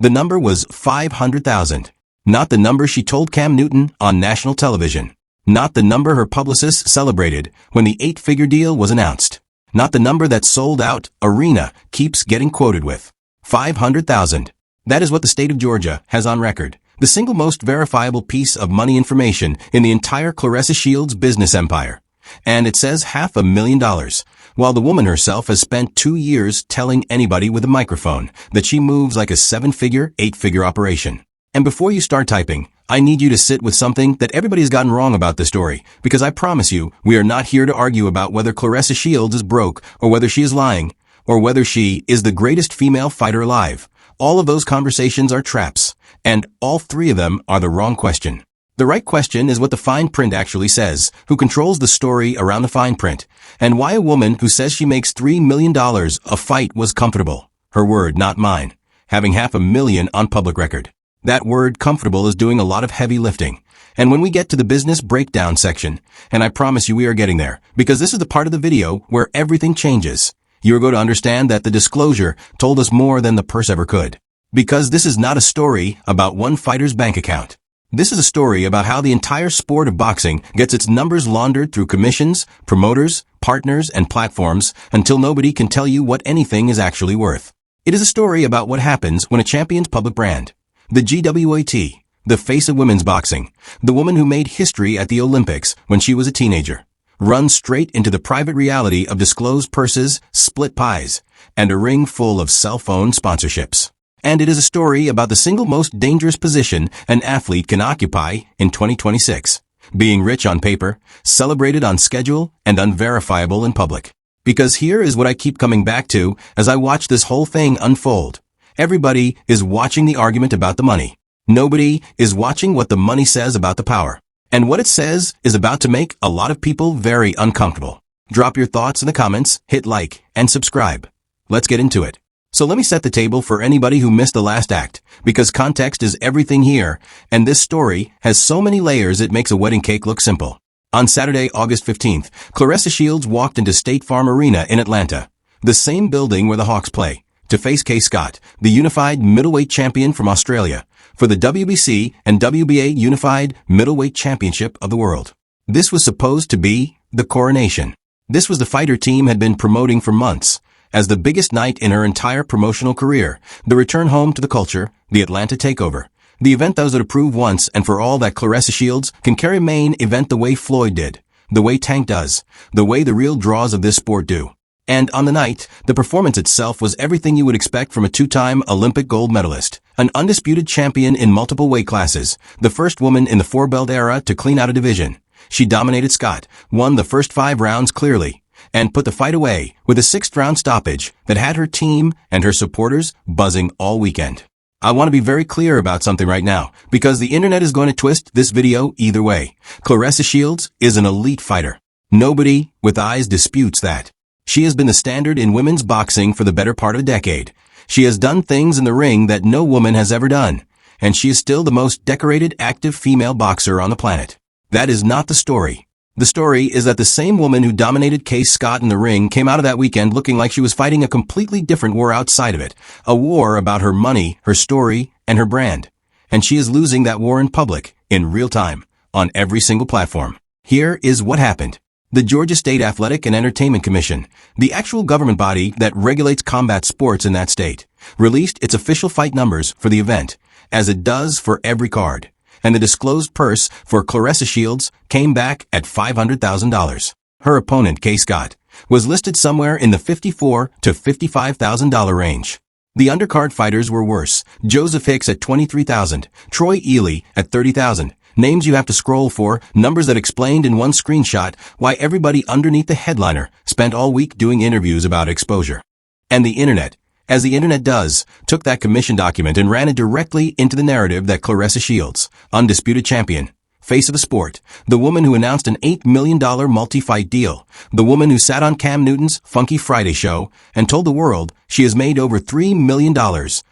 The number was 500,000. Not the number she told Cam Newton on national television. Not the number her publicist celebrated when the 8-figure deal was announced. Not the number that sold out arena keeps getting quoted with. 500,000. That is what the state of Georgia has on record. The single most verifiable piece of money information in the entire Claressa Shields business empire. And it says $500,000, while the woman herself has spent 2 years telling anybody with a microphone that she moves like a 7-figure, 8-figure operation. And before you start typing, I need you to sit with something that everybody has gotten wrong about this story, because I promise you, we are not here to argue about whether Claressa Shields is broke, or whether she is lying, or whether she is the greatest female fighter alive. All of those conversations are traps, and all 3 of them are the wrong question. The right question is what the fine print actually says, who controls the story around the fine print, and why a woman who says she makes $3 million a fight was comfortable. Her word, not mine. Having $500,000 on public record. That word comfortable is doing a lot of heavy lifting. And when we get to the business breakdown section, and I promise you we are getting there, because this is the part of the video where everything changes, you are going to understand that the disclosure told us more than the purse ever could. Because this is not a story about one fighter's bank account. This is a story about how the entire sport of boxing gets its numbers laundered through commissions, promoters, partners, and platforms until nobody can tell you what anything is actually worth. It is a story about what happens when a champion's public brand, the GWAT, the face of women's boxing, the woman who made history at the Olympics when she was a teenager, runs straight into the private reality of disclosed purses, split pies, and a ring full of cell phone sponsorships. And it is a story about the single most dangerous position an athlete can occupy in 2026. Being rich on paper, celebrated on schedule, and unverifiable in public. Because here is what I keep coming back to as I watch this whole thing unfold. Everybody is watching the argument about the money. Nobody is watching what the money says about the power. And what it says is about to make a lot of people very uncomfortable. Drop your thoughts in the comments, hit like, and subscribe. Let's get into it. So let me set the table for anybody who missed the last act, because context is everything here, and this story has so many layers it makes a wedding cake look simple. On Saturday, August 15th, Claressa Shields walked into State Farm Arena in Atlanta, the same building where the Hawks play, to face Kaye Scott, the unified middleweight champion from Australia, for the WBC and WBA Unified Middleweight Championship of the world. This was supposed to be the coronation. This was the fight her team had been promoting for months, as the biggest night in her entire promotional career, the return home to the culture, the Atlanta takeover, the event that was to prove once and for all that Claressa Shields can carry a main event the way Floyd did, the way Tank does, the way the real draws of this sport do. And on the night, the performance itself was everything you would expect from a 2-time Olympic gold medalist, an undisputed champion in multiple weight classes, the first woman in the 4-belt era to clean out a division. She dominated Scott, won the first 5 rounds clearly, and put the fight away with a 6th-round stoppage that had her team and her supporters buzzing all weekend. I want to be very clear about something right now, because the internet is going to twist this video either way. Claressa Shields is an elite fighter. Nobody with eyes disputes that. She has been the standard in women's boxing for the better part of a decade. She has done things in the ring that no woman has ever done, and she is still the most decorated active female boxer on the planet. That is not the story. The story is that the same woman who dominated Kaye Scott in the ring came out of that weekend looking like she was fighting a completely different war outside of it, a war about her money, her story, and her brand. And she is losing that war in public, in real time, on every single platform. Here is what happened. The Georgia State Athletic and Entertainment Commission, the actual government body that regulates combat sports in that state, released its official fight numbers for the event, as it does for every card. And the disclosed purse for Claressa Shields came back at $500,000. Her opponent, Kaye Scott, was listed somewhere in the $54,000 to $55,000 range. The undercard fighters were worse. Joseph Hicks at $23,000, Troy Ely at $30,000. Names you have to scroll for, numbers that explained in one screenshot why everybody underneath the headliner spent all week doing interviews about exposure. And the internet, as the internet does, took that commission document and ran it directly into the narrative that Claressa Shields, undisputed champion, face of the sport, the woman who announced an $8 million multi-fight deal, the woman who sat on Cam Newton's Funky Friday show and told the world she has made over $3 million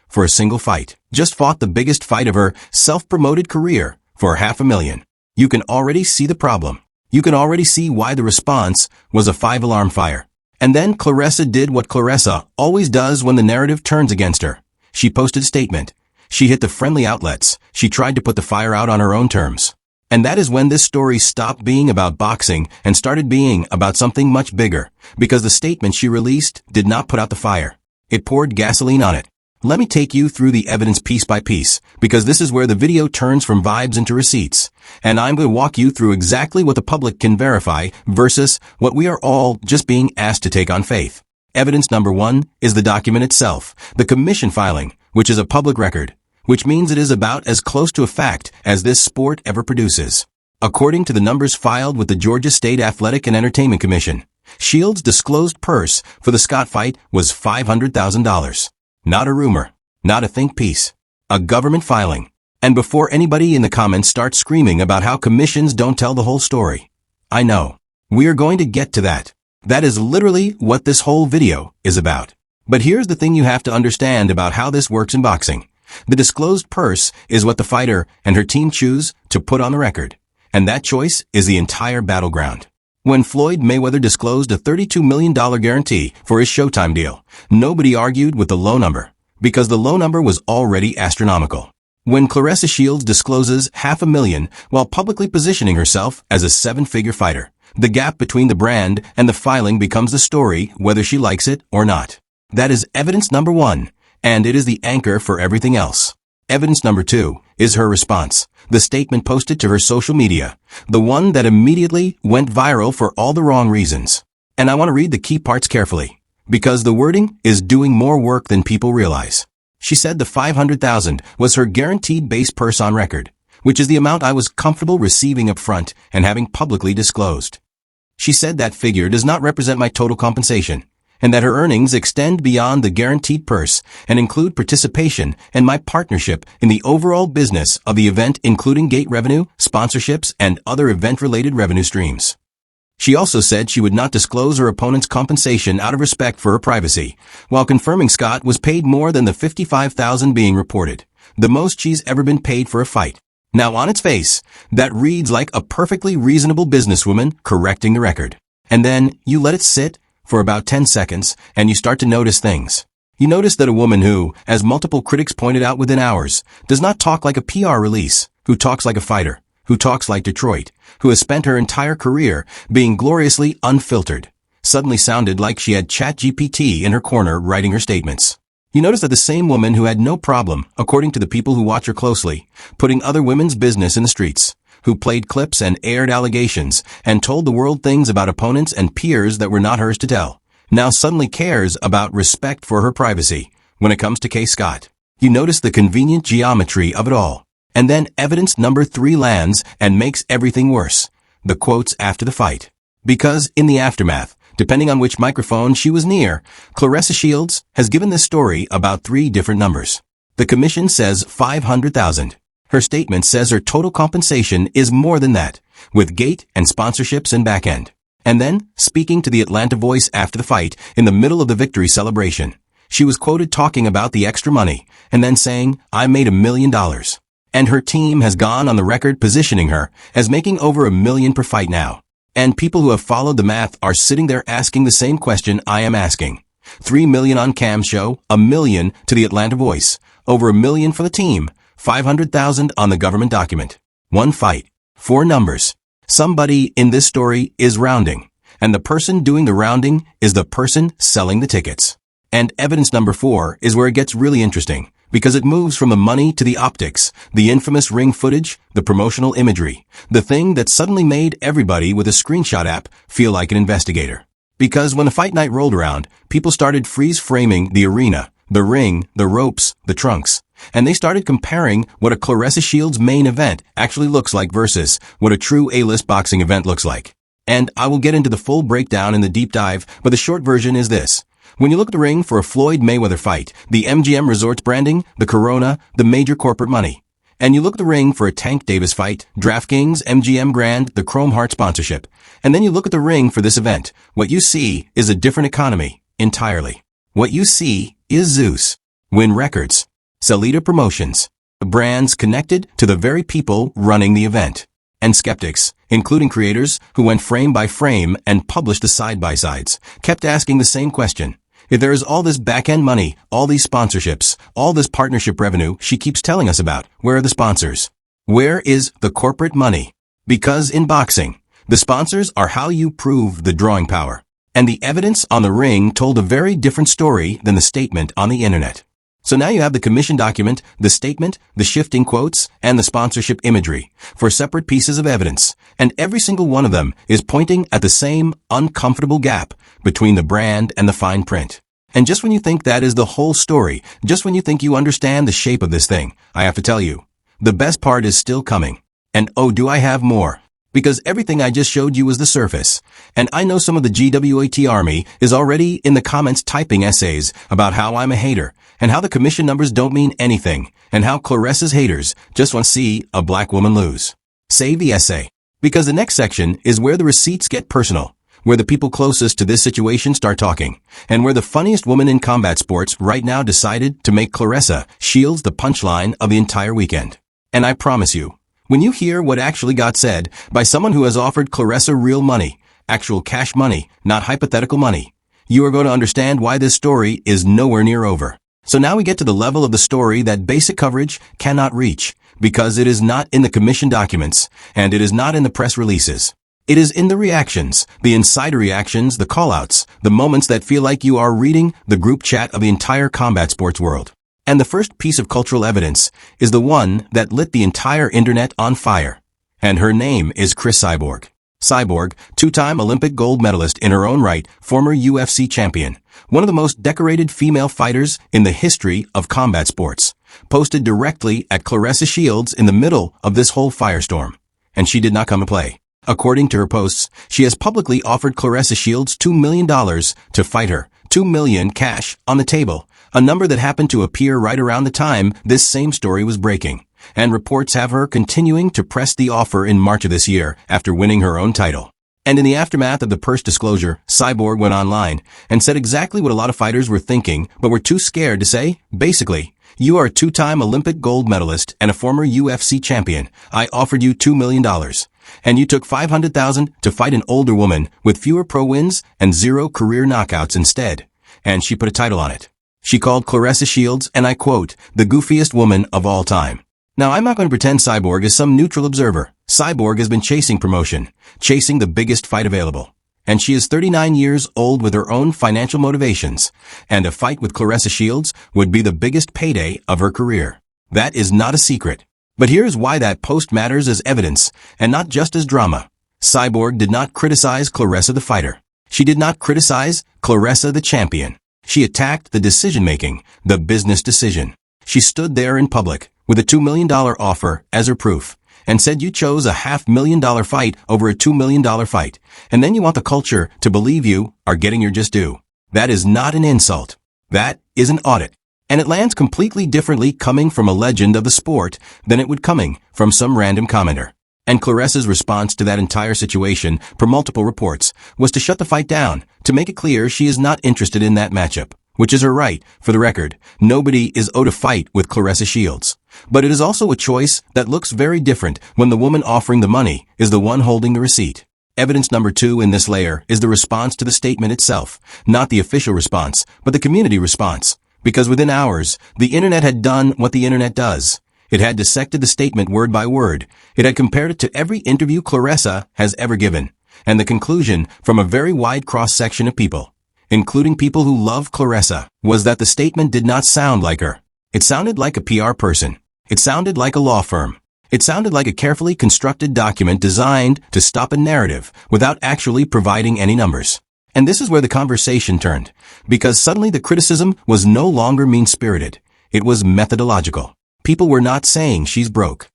for a single fight, just fought the biggest fight of her self-promoted career for $500,000. You can already see the problem. You can already see why the response was a 5-alarm fire. And then Claressa did what Claressa always does when the narrative turns against her. She posted a statement. She hit the friendly outlets. She tried to put the fire out on her own terms. And that is when this story stopped being about boxing and started being about something much bigger, because the statement she released did not put out the fire. It poured gasoline on it. Let me take you through the evidence piece by piece, because this is where the video turns from vibes into receipts. And I'm going to walk you through exactly what the public can verify versus what we are all just being asked to take on faith. Evidence number 1 is the document itself, the commission filing, which is a public record, which means it is about as close to a fact as this sport ever produces. According to the numbers filed with the Georgia State Athletic and Entertainment Commission, Shields' disclosed purse for the Scott fight was $500,000. Not a rumor, not a think piece, a government filing. And before anybody in the comments starts screaming about how commissions don't tell the whole story, I know. We are going to get to that. That is literally what this whole video is about. But here's the thing you have to understand about how this works in boxing. The disclosed purse is what the fighter and her team choose to put on the record. And that choice is the entire battleground. When Floyd Mayweather disclosed a $32 million guarantee for his Showtime deal, nobody argued with the low number, because the low number was already astronomical. When Claressa Shields discloses $500,000 while publicly positioning herself as a 7-figure fighter, the gap between the brand and the filing becomes the story whether she likes it or not. That is evidence number 1, and it is the anchor for everything else. Evidence number 2 is her response, the statement posted to her social media, the one that immediately went viral for all the wrong reasons. And I want to read the key parts carefully, because the wording is doing more work than people realize. She said the $500,000 was her guaranteed base purse on record, which is the amount I was comfortable receiving up front and having publicly disclosed. She said that figure does not represent my total compensation, and that her earnings extend beyond the guaranteed purse and include participation and my partnership in the overall business of the event, including gate revenue, sponsorships, and other event-related revenue streams. She also said she would not disclose her opponent's compensation out of respect for her privacy, while confirming Scott was paid more than the $55,000 being reported, the most she's ever been paid for a fight. Now, on its face, that reads like a perfectly reasonable businesswoman correcting the record. And then you let it sit for about 10 seconds, and you start to notice things. You notice that a woman who, as multiple critics pointed out within hours, does not talk like a PR release, who talks like a fighter, who talks like Detroit, who has spent her entire career being gloriously unfiltered, suddenly sounded like she had ChatGPT in her corner writing her statements. You notice that the same woman who had no problem, according to the people who watch her closely, putting other women's business in the streets, who played clips and aired allegations and told the world things about opponents and peers that were not hers to tell, now suddenly cares about respect for her privacy when it comes to Kaye Scott. You notice the convenient geometry of it all. And then evidence number 3 lands and makes everything worse. The quotes after the fight. Because in the aftermath, depending on which microphone she was near, Claressa Shields has given this story about 3 different numbers. The commission says $500,000. Her statement says her total compensation is more than that, with gate and sponsorships and back end. And then, speaking to the Atlanta Voice after the fight, in the middle of the victory celebration, she was quoted talking about the extra money, and then saying, "I made $1 million." And her team has gone on the record positioning her as making over $1 million per fight now. And people who have followed the math are sitting there asking the same question I am asking. $3 million on Cam's show, $1 million to the Atlanta Voice, over $1 million for the team, $500,000 on the government document. 1 fight. 4 numbers. Somebody in this story is rounding, and the person doing the rounding is the person selling the tickets. And evidence number 4 is where it gets really interesting, because it moves from the money to the optics, the infamous ring footage, the promotional imagery, the thing that suddenly made everybody with a screenshot app feel like an investigator. Because when the fight night rolled around, people started freeze-framing the arena, the ring, the ropes, the trunks. And they started comparing what a Claressa Shields main event actually looks like versus what a true A-list boxing event looks like. And I will get into the full breakdown in the deep dive, but the short version is this. When you look at the ring for a Floyd Mayweather fight, the MGM Resorts branding, the Corona, the major corporate money. And you look at the ring for a Tank Davis fight, DraftKings, MGM Grand, the Chrome Heart sponsorship. And then you look at the ring for this event. What you see is a different economy, entirely. What you see is Zeus, Win Records, Salida Promotions, brands connected to the very people running the event, and skeptics, including creators who went frame by frame and published the side-by-sides, kept asking the same question. If there is all this back-end money, all these sponsorships, all this partnership revenue she keeps telling us about, where are the sponsors? Where is the corporate money? Because in boxing, the sponsors are how you prove the drawing power. And the evidence on the ring told a very different story than the statement on the internet. So now you have the commission document, the statement, the shifting quotes, and the sponsorship imagery for separate pieces of evidence, and every single one of them is pointing at the same uncomfortable gap between the brand and the fine print. And just when you think that is the whole story, just when you think you understand the shape of this thing, I have to tell you, the best part is still coming. And oh, do I have more? Because everything I just showed you was the surface. And I know some of the GWAT army is already in the comments typing essays about how I'm a hater, and how the commission numbers don't mean anything, and how Claressa's haters just want to see a black woman lose. Save the essay. Because the next section is where the receipts get personal, where the people closest to this situation start talking, and where the funniest woman in combat sports right now decided to make Claressa Shields the punchline of the entire weekend. And I promise you, when you hear what actually got said by someone who has offered Claressa real money, actual cash money, not hypothetical money, you are going to understand why this story is nowhere near over. So now we get to the level of the story that basic coverage cannot reach, because it is not in the commission documents, and it is not in the press releases. It is in the reactions, the insider reactions, the callouts, the moments that feel like you are reading the group chat of the entire combat sports world. And the first piece of cultural evidence is the one that lit the entire internet on fire. And her name is Cris Cyborg. Cyborg, two-time Olympic gold medalist in her own right, former UFC champion, one of the most decorated female fighters in the history of combat sports, posted directly at Claressa Shields in the middle of this whole firestorm. And she did not come to play. According to her posts, she has publicly offered Claressa Shields $2 million to fight her, $2 million cash on the table, a number that happened to appear right around the time this same story was breaking. And reports have her continuing to press the offer in March of this year after winning her own title. And in the aftermath of the purse disclosure, Cyborg went online and said exactly what a lot of fighters were thinking but were too scared to say. Basically, you are a two-time Olympic gold medalist and a former UFC champion. I offered you $2 million. And you took $500,000 to fight an older woman with fewer pro wins and 0 career knockouts instead. And she put a title on it. She called Claressa Shields, and I quote, the goofiest woman of all time. Now, I'm not going to pretend Cyborg is some neutral observer. Cyborg has been chasing promotion, chasing the biggest fight available. And she is 39 years old with her own financial motivations. And a fight with Claressa Shields would be the biggest payday of her career. That is not a secret. But here's why that post matters as evidence, and not just as drama. Cyborg did not criticize Claressa the fighter. She did not criticize Claressa the champion. She attacked the decision-making, the business decision. She stood there in public with a $2 million offer as her proof and said you chose a $500,000 fight over a $2 million fight, and then you want the culture to believe you are getting your just due. That is not an insult. That is an audit. And it lands completely differently coming from a legend of the sport than it would coming from some random commenter. And Claressa's response to that entire situation, per multiple reports, was to shut the fight down, to make it clear she is not interested in that matchup, which is her right. For the record, nobody is owed a fight with Claressa Shields. But it is also a choice that looks very different when the woman offering the money is the one holding the receipt. Evidence number 2 in this layer is the response to the statement itself, not the official response, but the community response. Because within hours, the internet had done what the internet does. It had dissected the statement word by word. It had compared it to every interview Claressa has ever given. And the conclusion from a very wide cross-section of people, including people who love Claressa, was that the statement did not sound like her. It sounded like a PR person. It sounded like a law firm. It sounded like a carefully constructed document designed to stop a narrative without actually providing any numbers. And this is where the conversation turned, because suddenly the criticism was no longer mean-spirited. It was methodological. People were not saying she's broke.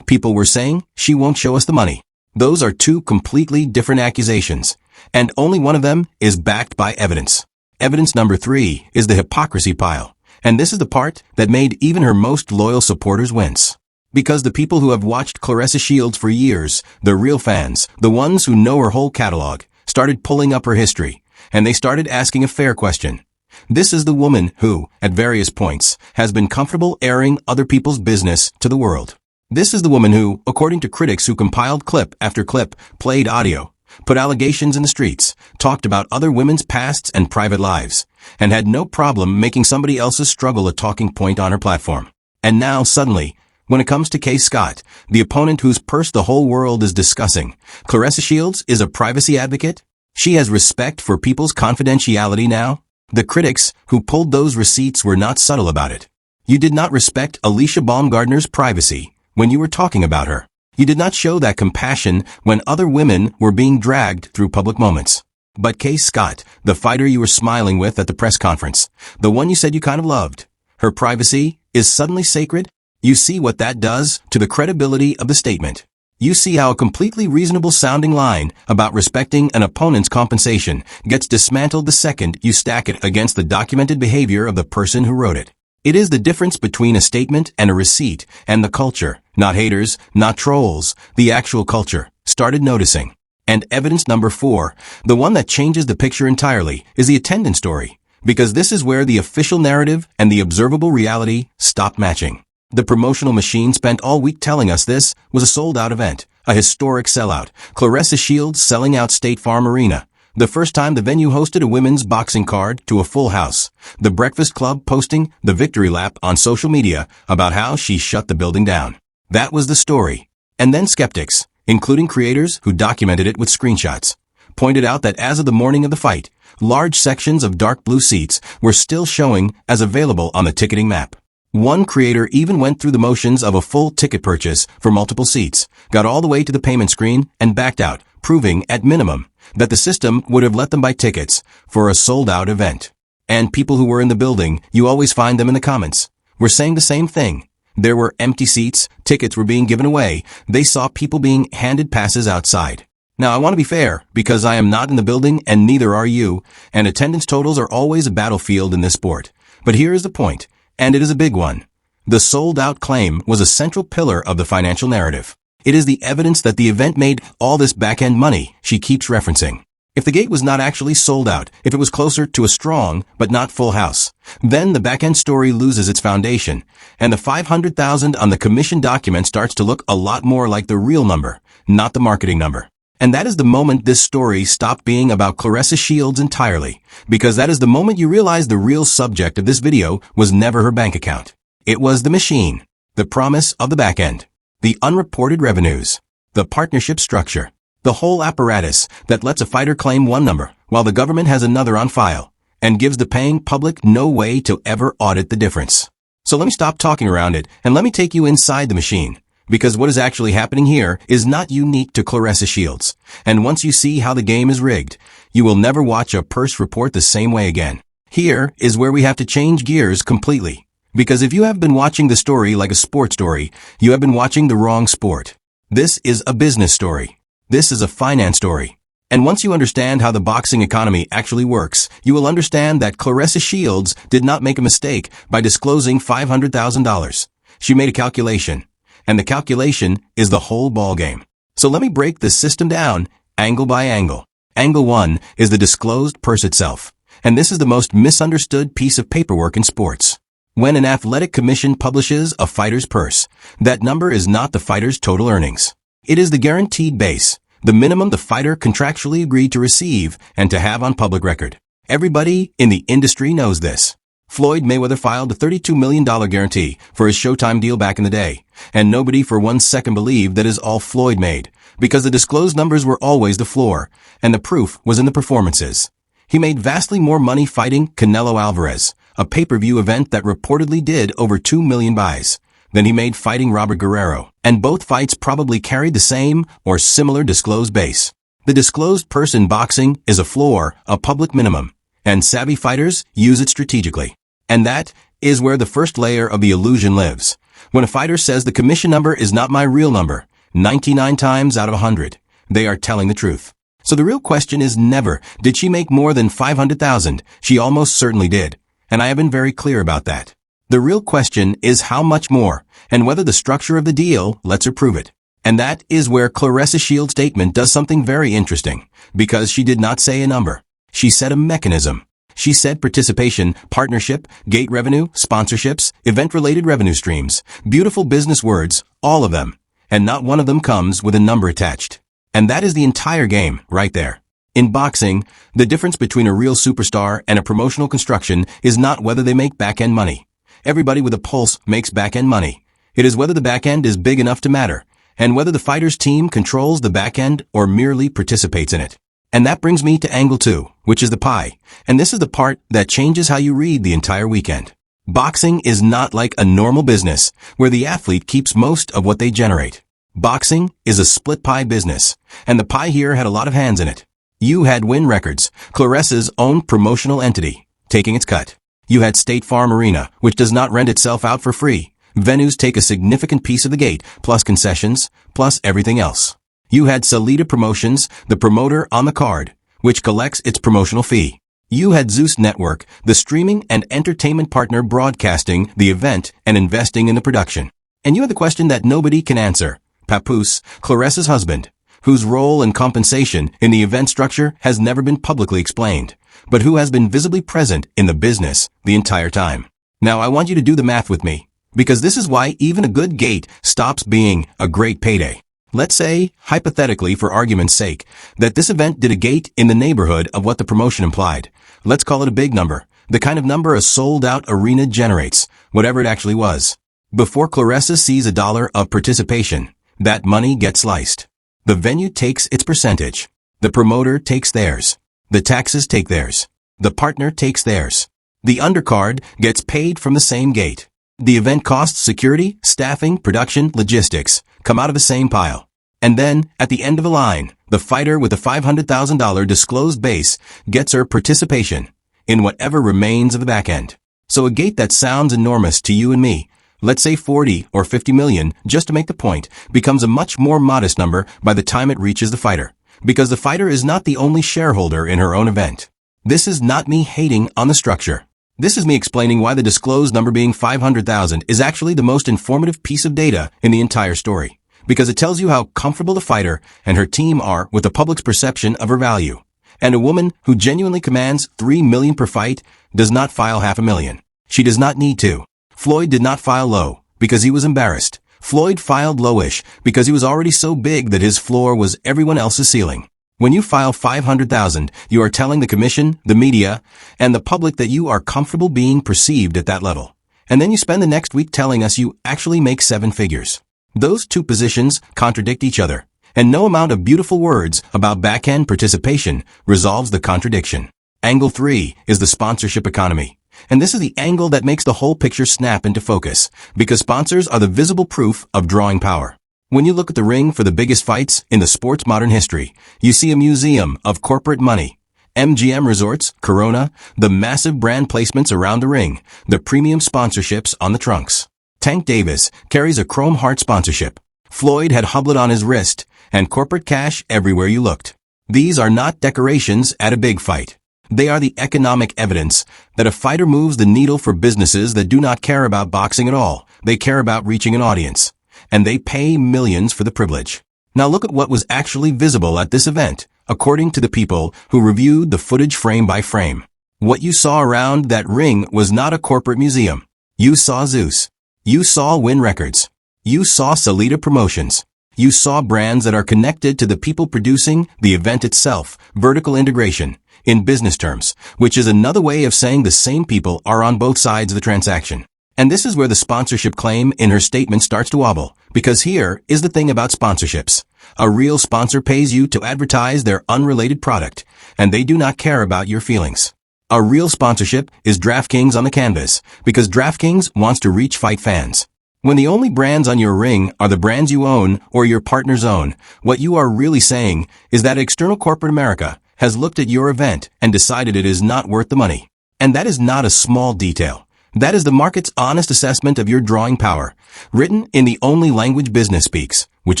People were saying she won't show us the money. Those are two completely different accusations, and only one of them is backed by evidence. Evidence number 3 is the hypocrisy pile, and this is the part that made even her most loyal supporters wince. Because the people who have watched Claressa Shields for years, the real fans, the ones who know her whole catalog, started pulling up her history, and they started asking a fair question. This is the woman who, at various points, has been comfortable airing other people's business to the world. This is the woman who, according to critics who compiled clip after clip, played audio, put allegations in the streets, talked about other women's pasts and private lives, and had no problem making somebody else's struggle a talking point on her platform. And now, suddenly, when it comes to Kaye Scott, the opponent whose purse the whole world is discussing, Claressa Shields is a privacy advocate? She has respect for people's confidentiality now? The critics who pulled those receipts were not subtle about it. You did not respect Alicia Baumgardner's privacy when you were talking about her. You did not show that compassion when other women were being dragged through public moments. But Kaye Scott, the fighter you were smiling with at the press conference, the one you said you kind of loved, her privacy is suddenly sacred? You see what that does to the credibility of the statement. You see how a completely reasonable sounding line about respecting an opponent's compensation gets dismantled the second you stack it against the documented behavior of the person who wrote it. It is the difference between a statement and a receipt and the culture, not haters, not trolls, the actual culture, started noticing. And evidence number 4, the one that changes the picture entirely, is the attendance story, because this is where the official narrative and the observable reality stop matching. The promotional machine spent all week telling us this was a sold-out event, a historic sellout, Claressa Shields selling out State Farm Arena, the first time the venue hosted a women's boxing card to a full house, the Breakfast Club posting the victory lap on social media about how she shut the building down. That was the story. And then skeptics, including creators who documented it with screenshots, pointed out that as of the morning of the fight, large sections of dark blue seats were still showing as available on the ticketing map. One creator even went through the motions of a full ticket purchase for multiple seats, got all the way to the payment screen, and backed out, proving, at minimum, that the system would have let them buy tickets for a sold-out event. And people who were in the building, you always find them in the comments, were saying the same thing. There were empty seats, tickets were being given away, they saw people being handed passes outside. Now, I want to be fair, because I am not in the building and neither are you, and attendance totals are always a battlefield in this sport. But here is the point. And it is a big one. The sold-out claim was a central pillar of the financial narrative. It is the evidence that the event made all this back-end money she keeps referencing. If the gate was not actually sold out, if it was closer to a strong but not full house, then the back-end story loses its foundation, and the $500,000 on the commission document starts to look a lot more like the real number, not the marketing number. And that is the moment this story stopped being about Claressa Shields entirely, because that is the moment you realize the real subject of this video was never her bank account. It was the machine, the promise of the back end, the unreported revenues, the partnership structure, the whole apparatus that lets a fighter claim one number while the government has another on file and gives the paying public no way to ever audit the difference. So let me stop talking around it and let me take you inside the machine. Because what is actually happening here is not unique to Claressa Shields. And once you see how the game is rigged, you will never watch a purse report the same way again. Here is where we have to change gears completely. Because if you have been watching the story like a sports story, you have been watching the wrong sport. This is a business story. This is a finance story. And once you understand how the boxing economy actually works, you will understand that Claressa Shields did not make a mistake by disclosing $500,000. She made a calculation. And the calculation is the whole ballgame. So let me break this system down, angle by angle. Angle 1 is the disclosed purse itself. And this is the most misunderstood piece of paperwork in sports. When an athletic commission publishes a fighter's purse, that number is not the fighter's total earnings. It is the guaranteed base, the minimum the fighter contractually agreed to receive and to have on public record. Everybody in the industry knows this. Floyd Mayweather filed a $32 million guarantee for his Showtime deal back in the day, and nobody for 1 second believed that is all Floyd made, because the disclosed numbers were always the floor, and the proof was in the performances. He made vastly more money fighting Canelo Alvarez, a pay-per-view event that reportedly did over 2 million buys, than he made fighting Robert Guerrero, and both fights probably carried the same or similar disclosed base. The disclosed purse in boxing is a floor, a public minimum, and savvy fighters use it strategically. And that is where the first layer of the illusion lives. When a fighter says the commission number is not my real number, 99 times out of 100, they are telling the truth. So the real question is never, did she make more than $500,000? She almost certainly did. And I have been very clear about that. The real question is how much more, and whether the structure of the deal lets her prove it. And that is where Claressa Shields' statement does something very interesting, because she did not say a number. She said a mechanism. She said participation, partnership, gate revenue, sponsorships, event-related revenue streams, beautiful business words, all of them. And not one of them comes with a number attached. And that is the entire game, right there. In boxing, the difference between a real superstar and a promotional construction is not whether they make back-end money. Everybody with a pulse makes back-end money. It is whether the back-end is big enough to matter, and whether the fighter's team controls the back-end or merely participates in it. And that brings me to angle 2, which is the pie. And this is the part that changes how you read the entire weekend. Boxing is not like a normal business, where the athlete keeps most of what they generate. Boxing is a split pie business, and the pie here had a lot of hands in it. You had Win Records, Claressa's own promotional entity, taking its cut. You had State Farm Arena, which does not rent itself out for free. Venues take a significant piece of the gate, plus concessions, plus everything else. You had Salida Promotions, the promoter on the card, which collects its promotional fee. You had Zeus Network, the streaming and entertainment partner broadcasting the event and investing in the production. And you had the question that nobody can answer. Papoose, Claressa's husband, whose role and compensation in the event structure has never been publicly explained, but who has been visibly present in the business the entire time. Now I want you to do the math with me, because this is why even a good gate stops being a great payday. Let's say, hypothetically for argument's sake, that this event did a gate in the neighborhood of what the promotion implied. Let's call it a big number, the kind of number a sold-out arena generates, whatever it actually was. Before Claressa sees $1 of participation, that money gets sliced. The venue takes its percentage. The promoter takes theirs. The taxes take theirs. The partner takes theirs. The undercard gets paid from the same gate. The event costs, security, staffing, production, logistics, come out of the same pile. And then, at the end of the line, the fighter with the $500,000 disclosed base gets her participation in whatever remains of the back end. So a gate that sounds enormous to you and me, let's say 40 or 50 million, just to make the point, becomes a much more modest number by the time it reaches the fighter. Because the fighter is not the only shareholder in her own event. This is not me hating on the structure. This is me explaining why the disclosed number being 500,000 is actually the most informative piece of data in the entire story. Because it tells you how comfortable the fighter and her team are with the public's perception of her value. And a woman who genuinely commands $3 million per fight does not file $500,000. She does not need to. Floyd did not file low because he was embarrassed. Floyd filed lowish because he was already so big that his floor was everyone else's ceiling. When you file 500,000, you are telling the commission, the media, and the public that you are comfortable being perceived at that level. And then you spend the next week telling us you actually make 7 figures. Those two positions contradict each other, and no amount of beautiful words about back-end participation resolves the contradiction. Angle 3 is the sponsorship economy. And this is the angle that makes the whole picture snap into focus, because sponsors are the visible proof of drawing power. When you look at the ring for the biggest fights in the sport's modern history, you see a museum of corporate money. MGM Resorts, Corona, the massive brand placements around the ring, the premium sponsorships on the trunks. Tank Davis carries a Chrome Heart sponsorship. Floyd had Hublet on his wrist, and corporate cash everywhere you looked. These are not decorations at a big fight. They are the economic evidence that a fighter moves the needle for businesses that do not care about boxing at all. They care about reaching an audience. And they pay millions for the privilege. Now look at what was actually visible at this event, according to the people who reviewed the footage frame by frame. What you saw around that ring was not a corporate museum. You saw Zeus. You saw Win Records. You saw Salida Promotions. You saw brands that are connected to the people producing the event itself, vertical integration, in business terms, which is another way of saying the same people are on both sides of the transaction. And this is where the sponsorship claim in her statement starts to wobble, because here is the thing about sponsorships. A real sponsor pays you to advertise their unrelated product, and they do not care about your feelings. A real sponsorship is DraftKings on the canvas, because DraftKings wants to reach fight fans. When the only brands on your ring are the brands you own or your partners own, what you are really saying is that external corporate America has looked at your event and decided it is not worth the money. And that is not a small detail. That is the market's honest assessment of your drawing power, written in the only language business speaks, which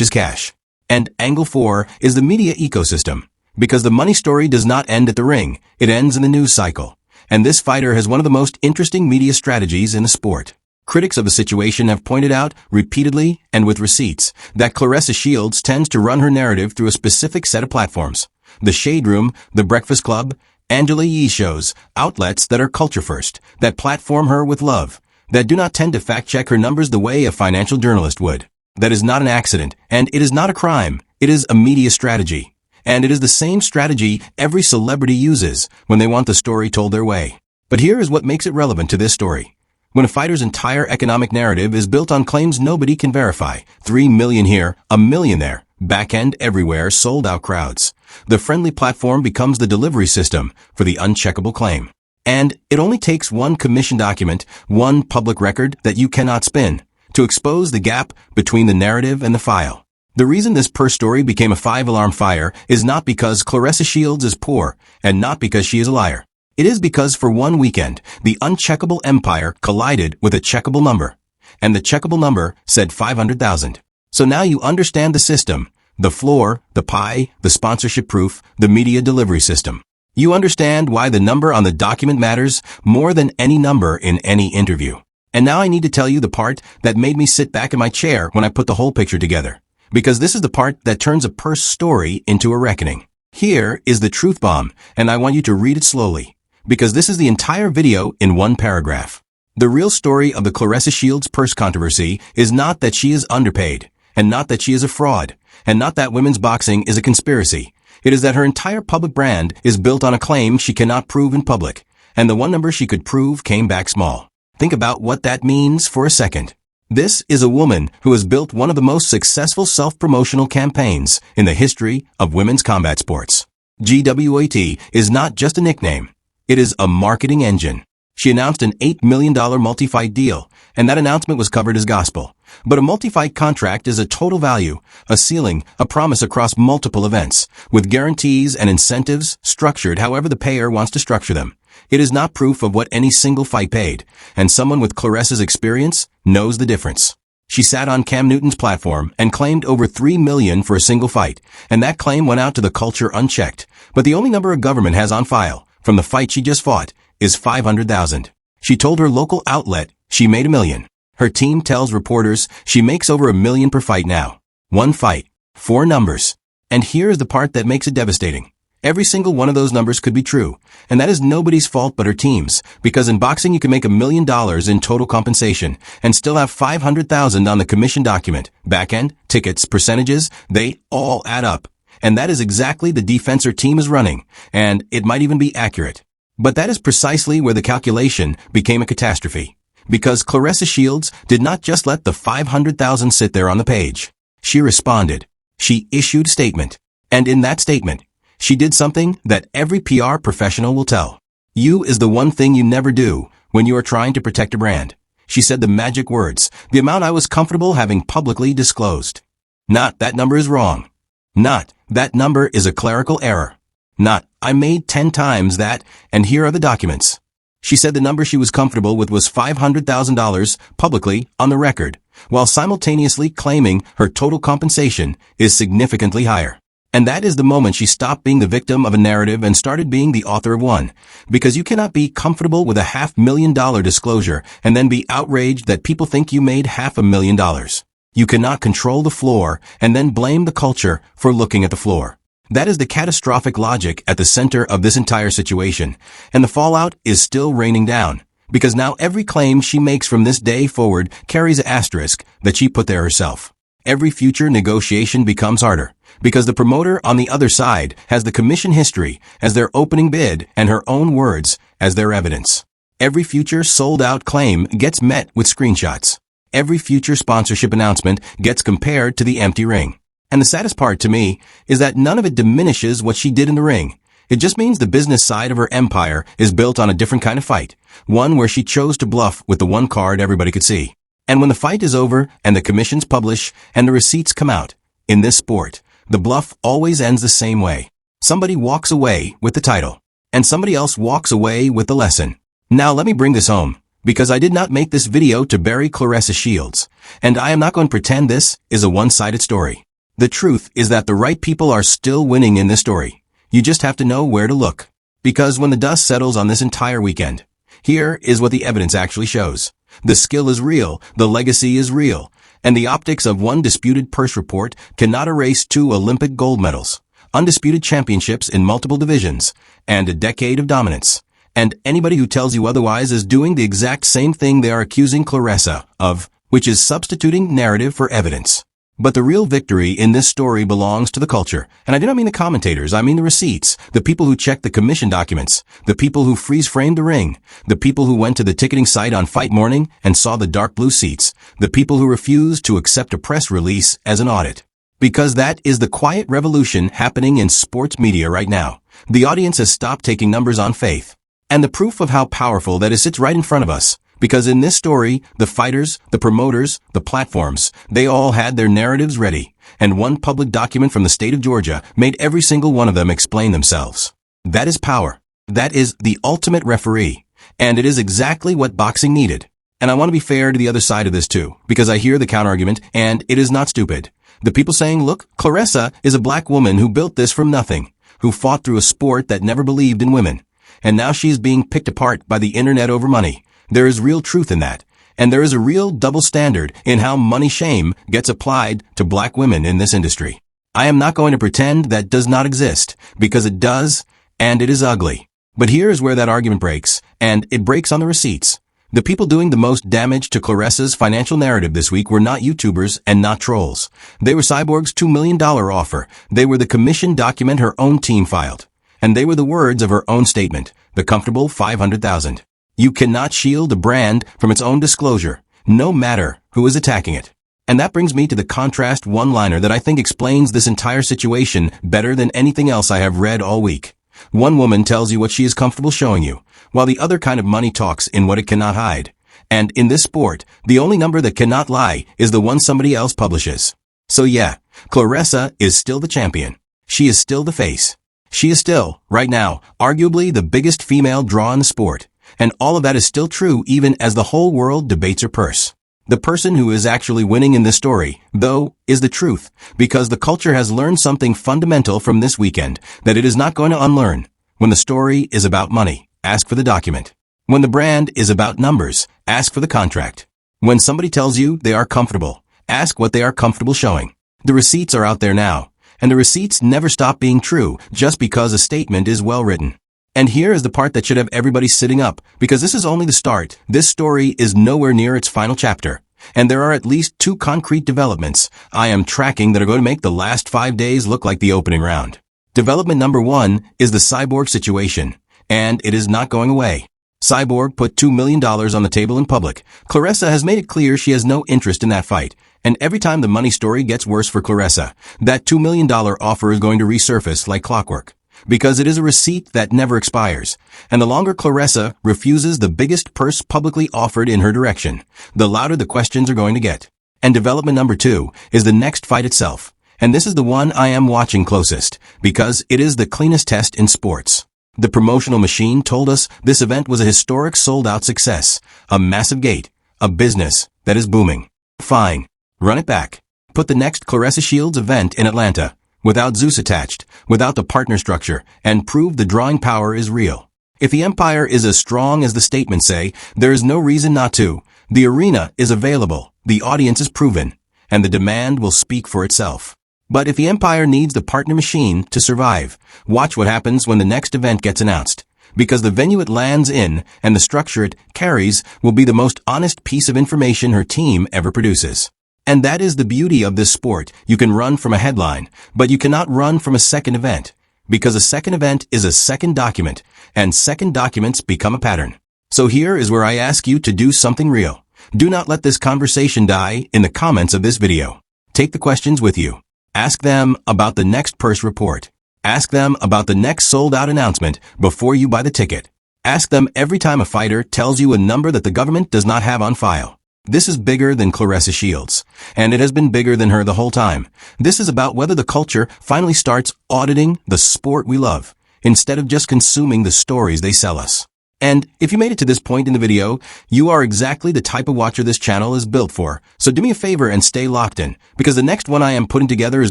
is cash. And angle 4 is the media ecosystem, because the money story does not end at the ring, it ends in the news cycle. And this fighter has one of the most interesting media strategies in the sport. Critics of the situation have pointed out repeatedly and with receipts that Claressa Shields tends to run her narrative through a specific set of platforms. The Shade Room, The Breakfast Club, Angela Yee shows, outlets that are culture first, that platform her with love, that do not tend to fact check her numbers the way a financial journalist would. That is not an accident, and it is not a crime. It is a media strategy. And it is the same strategy every celebrity uses when they want the story told their way. But here is what makes it relevant to this story. When a fighter's entire economic narrative is built on claims nobody can verify, 3 million here, a million there, back end everywhere, sold out crowds, the friendly platform becomes the delivery system for the uncheckable claim. And it only takes one commission document, one public record that you cannot spin, to expose the gap between the narrative and the file. The reason this purse story became a 5-alarm fire is not because Claressa Shields is poor, and not because she is a liar. It is because for one weekend, the uncheckable empire collided with a checkable number. And the checkable number said 500,000. So now you understand the system, the floor, the pie, the sponsorship proof, the media delivery system. You understand why the number on the document matters more than any number in any interview. And now I need to tell you the part that made me sit back in my chair when I put the whole picture together. Because this is the part that turns a purse story into a reckoning. Here is the truth bomb, and I want you to read it slowly. Because this is the entire video in one paragraph. The real story of the Claressa Shields purse controversy is not that she is underpaid, and not that she is a fraud, and not that women's boxing is a conspiracy. It is that her entire public brand is built on a claim she cannot prove in public, and the one number she could prove came back small. Think about what that means for a second. This is a woman who has built one of the most successful self-promotional campaigns in the history of women's combat sports. GWAT is not just a nickname. It is a marketing engine. She announced an $8 million multi-fight deal, and that announcement was covered as gospel. But a multi-fight contract is a total value, a ceiling, a promise across multiple events, with guarantees and incentives structured however the payer wants to structure them. It is not proof of what any single fight paid, and someone with Claressa's experience knows the difference. She sat on Cam Newton's platform and claimed over $3 million for a single fight, and that claim went out to the culture unchecked. But the only number a government has on file, from the fight she just fought, is 500,000. She told her local outlet she made $1 million. Her team tells reporters she makes over $1 million per fight now. One fight, 4 numbers. And here is the part that makes it devastating. Every single one of those numbers could be true, and that is nobody's fault but her team's, because in boxing you can make $1 million in total compensation and still have 500,000 on the commission document. Back-end, tickets, percentages, they all add up. And that is exactly the defense her team is running, and it might even be accurate. But that is precisely where the calculation became a catastrophe. Because Claressa Shields did not just let the 500,000 sit there on the page. She responded. She issued a statement. And in that statement, she did something that every PR professional will tell. You is the one thing you never do when you are trying to protect a brand. She said the magic words, the amount I was comfortable having publicly disclosed. Not that number is wrong. Not that number is a clerical error. Not I made 10 times that, and here are the documents. She said the number she was comfortable with was $500,000 publicly on the record, while simultaneously claiming her total compensation is significantly higher. And that is the moment she stopped being the victim of a narrative and started being the author of one. Because you cannot be comfortable with a $500,000 disclosure and then be outraged that people think you made $500,000. You cannot control the floor and then blame the culture for looking at the floor. That is the catastrophic logic at the center of this entire situation, and the fallout is still raining down, because now every claim she makes from this day forward carries an asterisk that she put there herself. Every future negotiation becomes harder, because the promoter on the other side has the commission history as their opening bid and her own words as their evidence. Every future sold-out claim gets met with screenshots. Every future sponsorship announcement gets compared to the empty ring. And the saddest part to me is that none of it diminishes what she did in the ring. It just means the business side of her empire is built on a different kind of fight, one where she chose to bluff with the one card everybody could see. And when the fight is over and the commissions publish and the receipts come out, in this sport, the bluff always ends the same way. Somebody walks away with the title, and somebody else walks away with the lesson. Now let me bring this home, because I did not make this video to bury Claressa Shields, and I am not going to pretend this is a one-sided story. The truth is that the right people are still winning in this story. You just have to know where to look. Because when the dust settles on this entire weekend, here is what the evidence actually shows. The skill is real, the legacy is real, and the optics of one disputed purse report cannot erase 2 Olympic gold medals, undisputed championships in multiple divisions, and a decade of dominance. And anybody who tells you otherwise is doing the exact same thing they are accusing Claressa of, which is substituting narrative for evidence. But the real victory in this story belongs to the culture. And I do not mean the commentators, I mean the receipts, the people who checked the commission documents, the people who freeze-framed the ring, the people who went to the ticketing site on fight morning and saw the dark blue seats, the people who refused to accept a press release as an audit. Because that is the quiet revolution happening in sports media right now. The audience has stopped taking numbers on faith. And the proof of how powerful that is sits right in front of us. Because in this story, the fighters, the promoters, the platforms, they all had their narratives ready. And one public document from the state of Georgia made every single one of them explain themselves. That is power. That is the ultimate referee. And it is exactly what boxing needed. And I want to be fair to the other side of this too, because I hear the counterargument, and it is not stupid. The people saying, look, Claressa is a black woman who built this from nothing, who fought through a sport that never believed in women. And now she is being picked apart by the internet over money. There is real truth in that. And there is a real double standard in how money shame gets applied to black women in this industry. I am not going to pretend that does not exist, because it does, and it is ugly. But here is where that argument breaks, and it breaks on the receipts. The people doing the most damage to Claressa's financial narrative this week were not YouTubers and not trolls. They were Cyborg's $2 million offer. They were the commission document her own team filed. And they were the words of her own statement, the comfortable $500,000. You cannot shield a brand from its own disclosure, no matter who is attacking it. And that brings me to the contrast one-liner that I think explains this entire situation better than anything else I have read all week. One woman tells you what she is comfortable showing you, while the other kind of money talks in what it cannot hide. And in this sport, the only number that cannot lie is the one somebody else publishes. So yeah, Claressa is still the champion. She is still the face. She is still, right now, arguably the biggest female draw in the sport. And all of that is still true even as the whole world debates her purse. The person who is actually winning in this story, though, is the truth, because the culture has learned something fundamental from this weekend that it is not going to unlearn. When the story is about money, ask for the document. When the brand is about numbers, ask for the contract. When somebody tells you they are comfortable, ask what they are comfortable showing. The receipts are out there now, and the receipts never stop being true just because a statement is well written. And here is the part that should have everybody sitting up, because this is only the start. This story is nowhere near its final chapter. And there are at least 2 concrete developments I am tracking that are going to make the last 5 days look like the opening round. Development number 1 is the Cyborg situation, and it is not going away. Cyborg put $2 million on the table in public. Claressa has made it clear she has no interest in that fight. And every time the money story gets worse for Claressa, that $2 million offer is going to resurface like clockwork. Because it is a receipt that never expires. And the longer Claressa refuses the biggest purse publicly offered in her direction, the louder the questions are going to get. And development number 2 is the next fight itself. And this is the one I am watching closest, because it is the cleanest test in sports. The promotional machine told us this event was a historic sold-out success, a massive gate, a business that is booming. Fine. Run it back. Put the next Claressa Shields event in Atlanta, without Zeus attached, without the partner structure, and prove the drawing power is real. If the empire is as strong as the statements say, there is no reason not to. The arena is available, the audience is proven, and the demand will speak for itself. But if the empire needs the partner machine to survive, watch what happens when the next event gets announced. Because the venue it lands in and the structure it carries will be the most honest piece of information her team ever produces. And that is the beauty of this sport. You can run from a headline, but you cannot run from a second event. Because a second event is a second document, and second documents become a pattern. So here is where I ask you to do something real. Do not let this conversation die in the comments of this video. Take the questions with you. Ask them about the next purse report. Ask them about the next sold-out announcement before you buy the ticket. Ask them every time a fighter tells you a number that the government does not have on file. This is bigger than Claressa Shields, and it has been bigger than her the whole time. This is about whether the culture finally starts auditing the sport we love, instead of just consuming the stories they sell us. And if you made it to this point in the video, you are exactly the type of watcher this channel is built for. So do me a favor and stay locked in, because the next one I am putting together is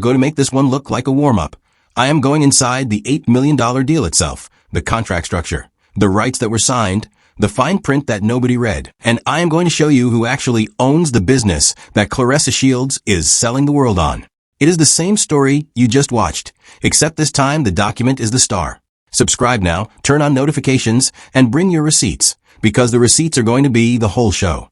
going to make this one look like a warm-up. I am going inside the $8 million deal itself, the contract structure, the rights that were signed, the fine print that nobody read, and I am going to show you who actually owns the business that Claressa Shields is selling the world on. It is the same story you just watched, except this time the document is the star. Subscribe now, turn on notifications, and bring your receipts, because the receipts are going to be the whole show.